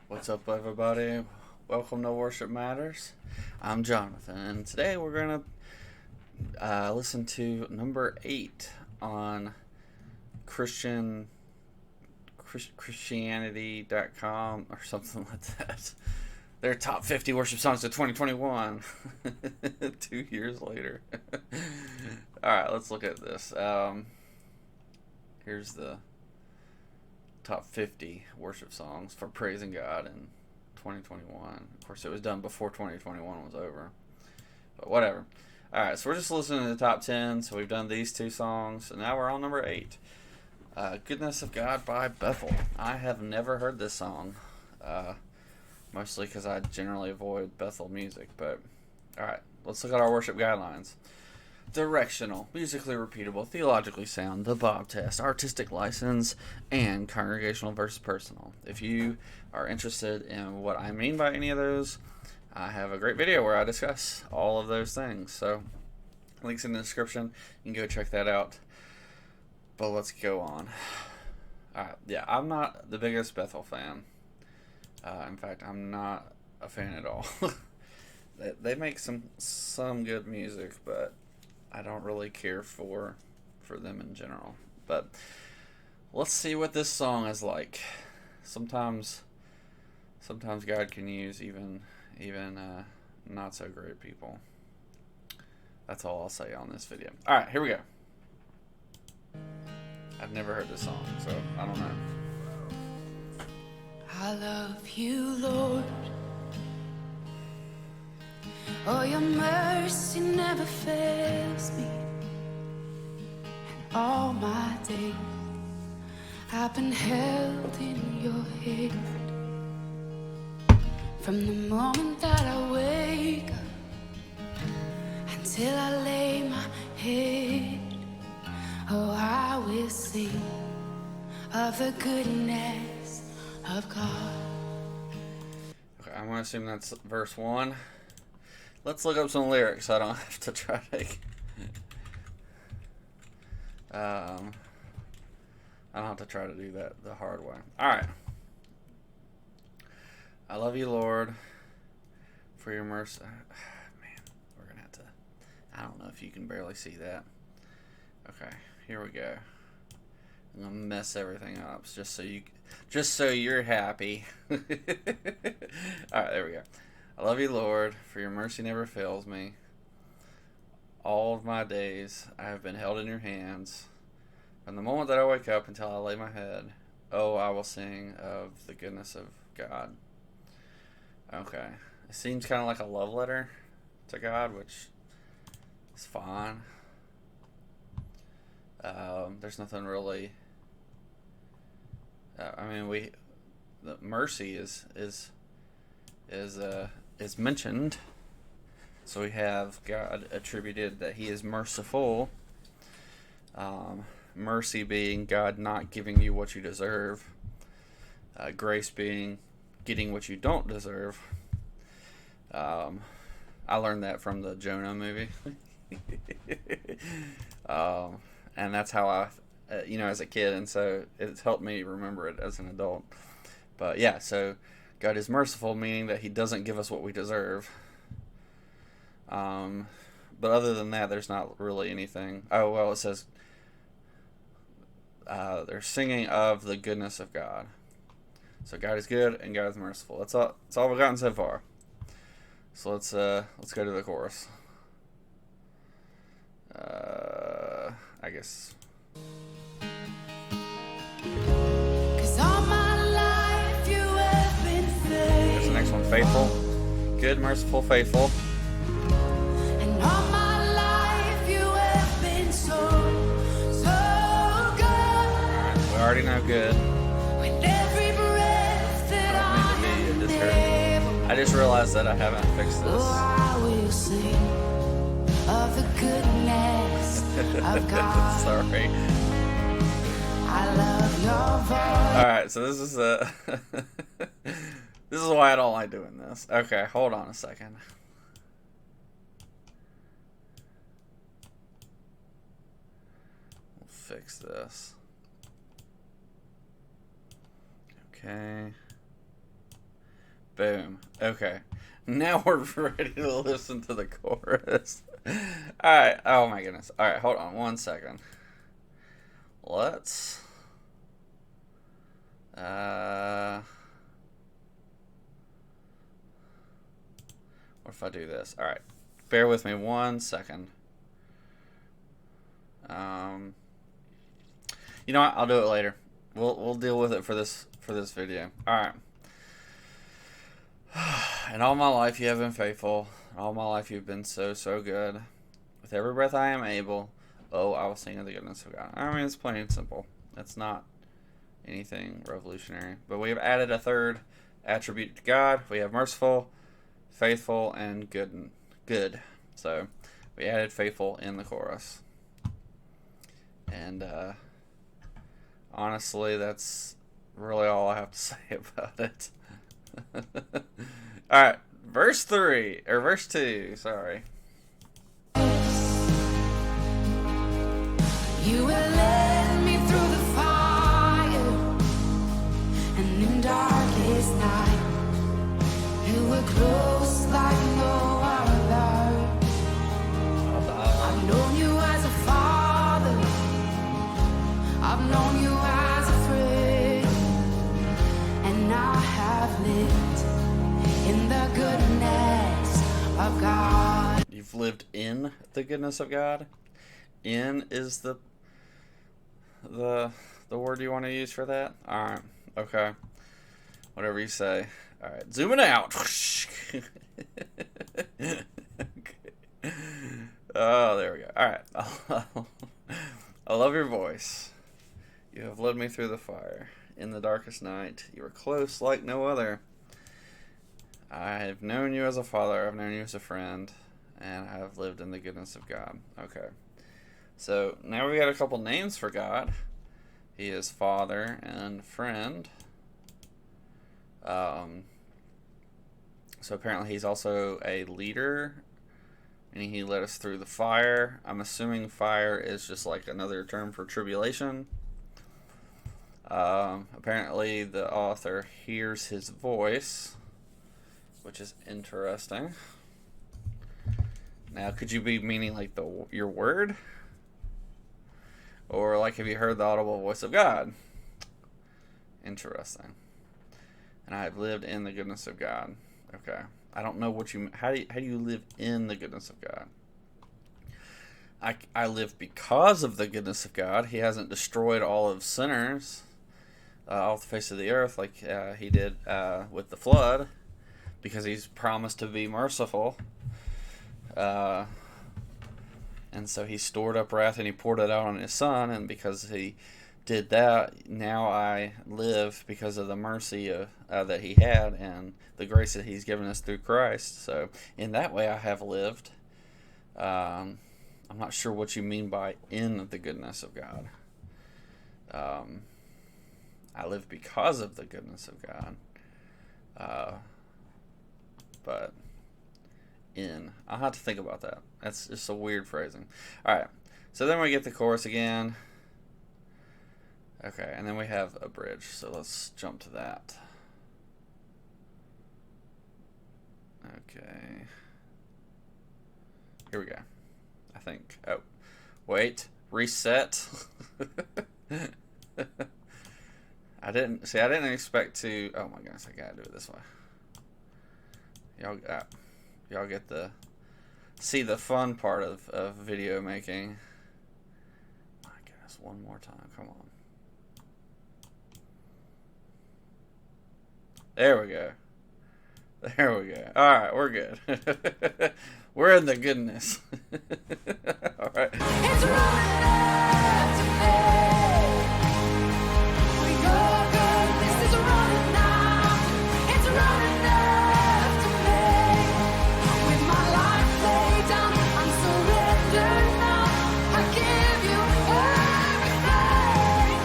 What's up, everybody? Welcome to Worship Matters. I'm Jonathan, and today we're going to listen to number 8 on Christianity.com or something like that. Their top 50 worship songs of 2021. 2 years later. Alright, let's look at this. Here's the top 50 worship songs for praising God in 2021. Of course, it was done before 2021 was over, but whatever. Alright, so we're just listening to the top 10. So we've done these two songs, and now we're on number 8. Goodness of God by Bethel. I have never heard this song, mostly because I generally avoid Bethel music, but alright, let's look at our worship guidelines. Directional, musically repeatable, theologically sound, the Bob test, artistic license, and congregational versus personal. If you are interested in what I mean by any of those, I have a great video where I discuss all of those things. So, links in the description. You can go check that out. But let's go on. Alright, yeah, I'm not the biggest Bethel fan. In fact, I'm not a fan at all. They make some good music, but I don't really care for them in general. But let's see what this song is like. Sometimes God can use even not so great people. That's all I'll say on this video. All right, here we go. I've never heard this song, so I don't know. I love you, Lord. Oh, your mercy never fails me. And all my days I've been held in your hand. From the moment that I wake up until I lay my head, oh, I will sing of the goodness of God. Okay, I'm going to assume that's verse 1. Let's look up some lyrics so I don't have to try to... I don't have to try to do that the hard way. Alright. I love you, Lord, for your mercy. Man, we're going to have to... I don't know if you can barely see that. Okay, here we go. I'm going to mess everything up just so you're happy. Alright, there we go. I love you, Lord, for your mercy never fails me. All of my days I have been held in your hands. From the moment that I wake up until I lay my head, oh, I will sing of the goodness of God. Okay. It seems kind of like a love letter to God, which is fine. There's nothing really... the mercy is mentioned. So we have God attributed that he is merciful. Mercy being God not giving you what you deserve. Grace being getting what you don't deserve. I learned that from the Jonah movie. And that's how I, as a kid, and so it's helped me remember it as an adult. But yeah, so God is merciful, meaning that he doesn't give us what we deserve. But other than that, there's not really anything. Oh, well, it says they're singing of the goodness of God. So God is good and God is merciful. That's all we've gotten so far. So let's go to the chorus. I guess. Here's the next one. Faithful. Good, merciful, faithful. And all my life you have been so good. We already know good. With every breath that I just realized that I haven't fixed this. Oh, I will sing of the goodness of God. Sorry. I love your voice. Alright, so this is this is why I don't like doing this. Okay, hold on a second. We'll fix this. Okay. Boom. Okay. Now we're ready to listen to the chorus. Alright. Oh my goodness. Alright, hold on 1 second. Let's... what if I do this? Alright. Bear with me 1 second. You know what? I'll do it later. We'll deal with it for this video. Alright. In all my life you have been faithful. In all my life you've been so good. With every breath I am able, oh, I will sing of the goodness of God. I mean, it's plain and simple. It's not anything revolutionary. But we have added a third attribute to God. We have merciful, faithful, and good. So we added faithful in the chorus. And honestly, that's really all I have to say about it. Alright, verse 2, sorry. You will lead me through the fire, and in darkest night, you were close like no other. I've known you as a father, I've known you as a friend, and I have lived in the goodness of God. You've lived in the goodness of God? In is the word you want to use for that? Alright, okay. Whatever you say. Alright, zooming out. Okay. Oh, there we go. Alright. I love your voice. You have led me through the fire. In the darkest night, you were close like no other. I have known you as a father, I've known you as a friend, and I have lived in the goodness of God. Okay. So now we got a couple names for God. He is Father and Friend. So apparently he's also a leader, meaning he led us through the fire. I'm assuming fire is just like another term for tribulation. Apparently the author hears his voice, which is interesting. Now, could you be meaning like your word? Or like, have you heard the audible voice of God? Interesting. And I have lived in the goodness of God. Okay. I don't know what you... How do you live in the goodness of God? I live because of the goodness of God. He hasn't destroyed all of sinners off the face of the earth like he did with the flood, because he's promised to be merciful. And so he stored up wrath and he poured it out on his son, and because he did that, now I live because of the mercy that he had and the grace that he's given us through Christ. So in that way I have lived. I'm not sure what you mean by in the goodness of God. I live because of the goodness of God. But I'll have to think about that. That's just a weird phrasing. Alright, so then we get the chorus again. Okay, and then we have a bridge, so let's jump to that. Okay. Here we go. I think. Oh, wait. Reset. I didn't expect to... Oh my goodness, I gotta do it this way. Y'all get see the fun part of video making. My goodness, one more time, come on. There we go. There we go. Alright, we're good. We're in the goodness. Alright. It's running after me. Your goodness is running after. It's running after me. With my life laid down, I'm surrendered now. I give you everything.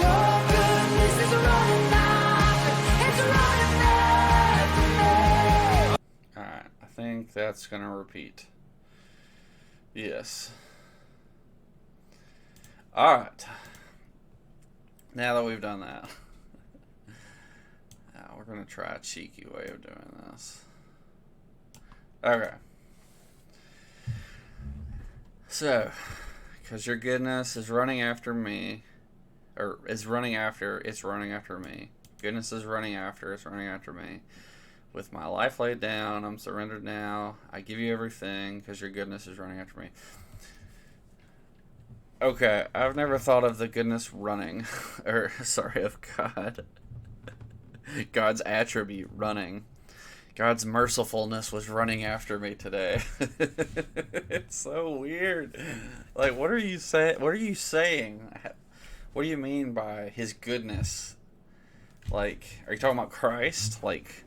Your goodness is running after. It's running after me. Alright, I think that's gonna repeat. Yes. Alright. Now that we've done that, we're going to try a cheeky way of doing this. Okay. So, because your goodness is running after me, or is running after, it's running after me. Goodness is running after, it's running after me. With my life laid down, I'm surrendered now. I give you everything because your goodness is running after me. Okay, I've never thought of the goodness running, or sorry, of God. God's attribute running. God's mercifulness was running after me today. It's so weird. Like, what are you saying? What are you saying? What do you mean by His goodness? Like, are you talking about Christ? Like,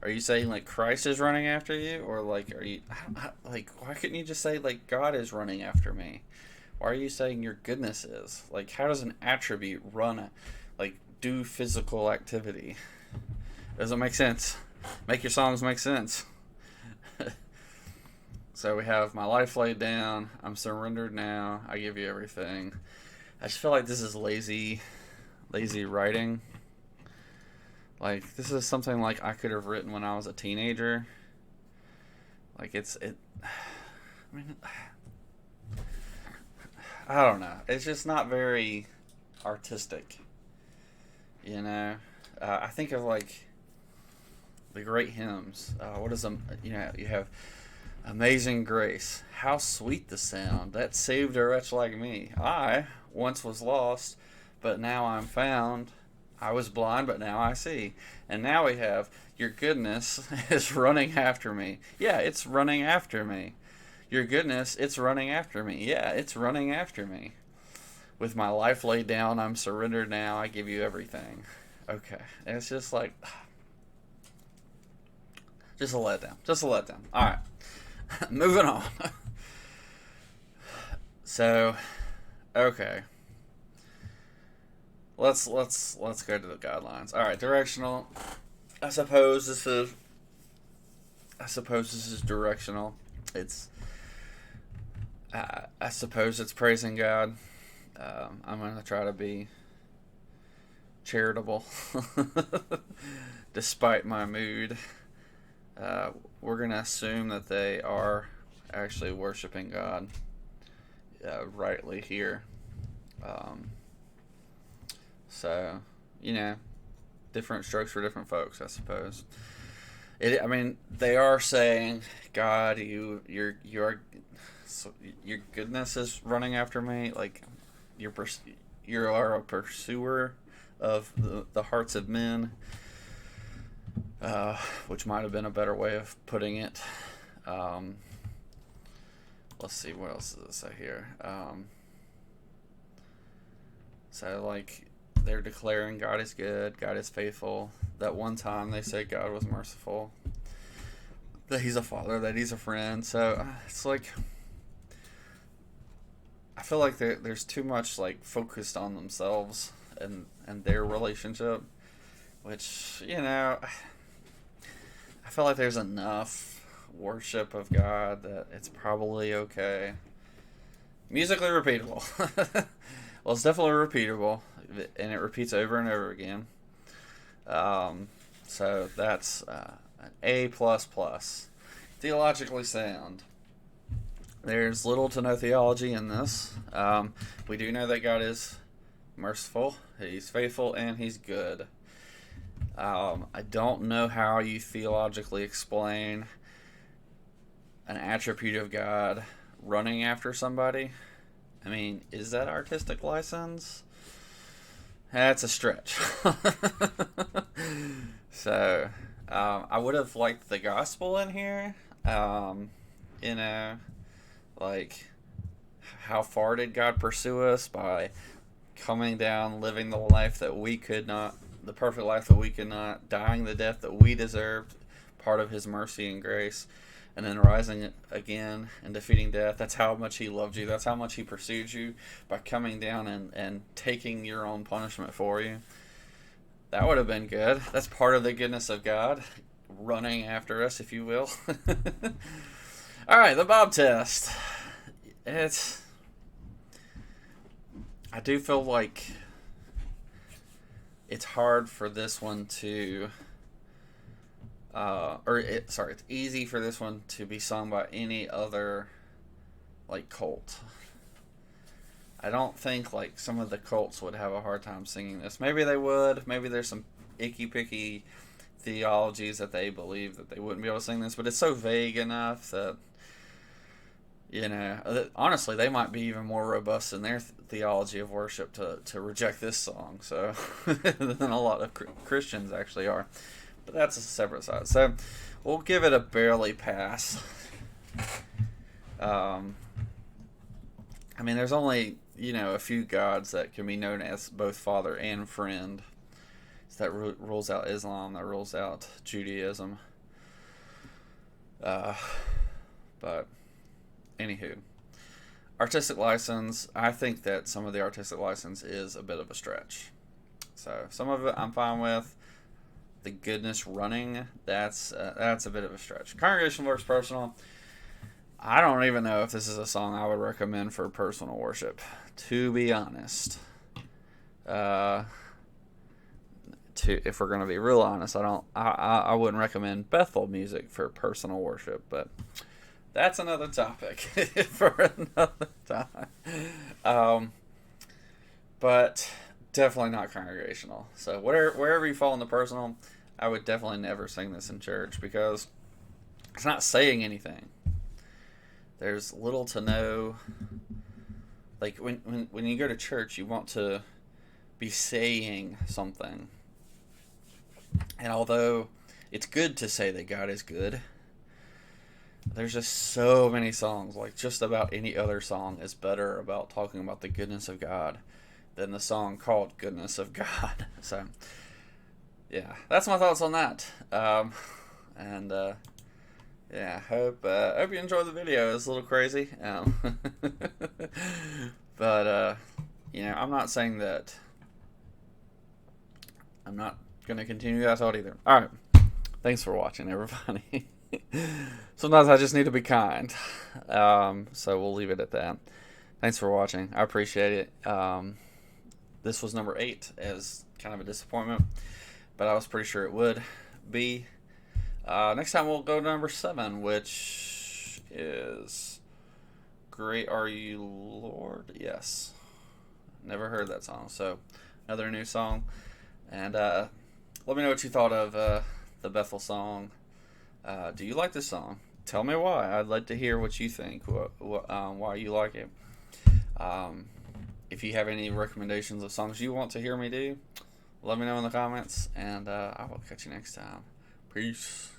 are you saying like Christ is running after you, or like are you like why couldn't you just say like God is running after me? Why are you saying your goodness is? Like, how does an attribute run, like do physical activity? Doesn't make sense. Make your songs make sense. So we have my life laid down. I'm surrendered now. I give you everything. I just feel like this is lazy writing. Like, this is something like I could have written when I was a teenager. Like, I mean, I don't know. It's just not very artistic, you know? I think of, like, the great hymns. What is them? You know, you have Amazing Grace. How sweet the sound that saved a wretch like me. I once was lost, but now I'm found. I was blind, but now I see. And now we have your goodness is running after me. Yeah, it's running after me. Your goodness, it's running after me. Yeah, it's running after me. With my life laid down, I'm surrendered now. I give you everything. Okay. And it's just like, just a letdown. Just a letdown. All right. Moving on. So, okay. Let's go to the guidelines. All right, directional. I suppose this is directional. It's I suppose it's praising God. I'm gonna try to be charitable, despite my mood. We're gonna assume that they are actually worshiping God rightly here. So, you know, different strokes for different folks, I suppose. I mean, they are saying, God, your goodness is running after me. Like, you are a pursuer of the hearts of men, which might have been a better way of putting it. Let's see, what else does it say here? So, like, they're declaring God is good, God is faithful. That one time they said God was merciful, that He's a father, that He's a friend. So it's like, I feel like there's too much like focused on themselves and their relationship, which, you know, I feel like there's enough worship of God that it's probably okay. Musically repeatable. Well, it's definitely repeatable, and it repeats over and over again. So that's an A++. Theologically sound. There's little to no theology in this. We do know that God is merciful, He's faithful, and He's good. I don't know how you theologically explain an attribute of God running after somebody. I mean, is that artistic license? That's a stretch. So, I would have liked the gospel in here. You know, like, how far did God pursue us by coming down, living the life that we could not, the perfect life that we could not, dying the death that we deserved, part of His mercy and grace, and then rising again and defeating death. That's how much He loved you. That's how much He pursued you by coming down and taking your own punishment for you. That would have been good. That's part of the goodness of God, running after us, if you will. All right, the Bob test. I do feel like it's hard for this one to it's easy for this one to be sung by any other like cult. I don't think like some of the cults would have a hard time singing this. Maybe they would. Maybe there's some icky picky theologies that they believe that they wouldn't be able to sing this, but it's so vague enough that, you know, honestly, they might be even more robust in their theology of worship to reject this song, so than a lot of Christians actually are. But that's a separate side. So we'll give it a barely pass. I mean, there's only, you know, a few gods that can be known as both father and friend. So that rules out Islam. That rules out Judaism. But anywho, artistic license. I think that some of the artistic license is a bit of a stretch. So some of it I'm fine with. The goodness running, that's a bit of a stretch. Congregational versus personal. I don't even know if this is a song I would recommend for personal worship, to be honest. If we're gonna be real honest, I wouldn't recommend Bethel music for personal worship, but that's another topic for another time. But definitely not congregational. So wherever you fall in the personal, I would definitely never sing this in church because it's not saying anything. There's little to no, like when you go to church, you want to be saying something. And although it's good to say that God is good, there's just so many songs, like just about any other song is better about talking about the goodness of God than the song called Goodness of God. So, yeah, that's my thoughts on that. Yeah, hope you enjoyed the video. It's a little crazy. But, you know, I'm not saying that I'm not going to continue that thought either. Alright, thanks for watching, everybody. Sometimes I just need to be kind. So we'll leave it at that. Thanks for watching. I appreciate it. This was number 8 as kind of a disappointment, but I was pretty sure it would be. Next time we'll go to number 7, which is Great Are You, Lord? Yes. Never heard that song, so another new song. And let me know what you thought of the Bethel song. Do you like this song? Tell me why. I'd like to hear what you think, why you like it. If you have any recommendations of songs you want to hear me do, let me know in the comments, and I will catch you next time. Peace.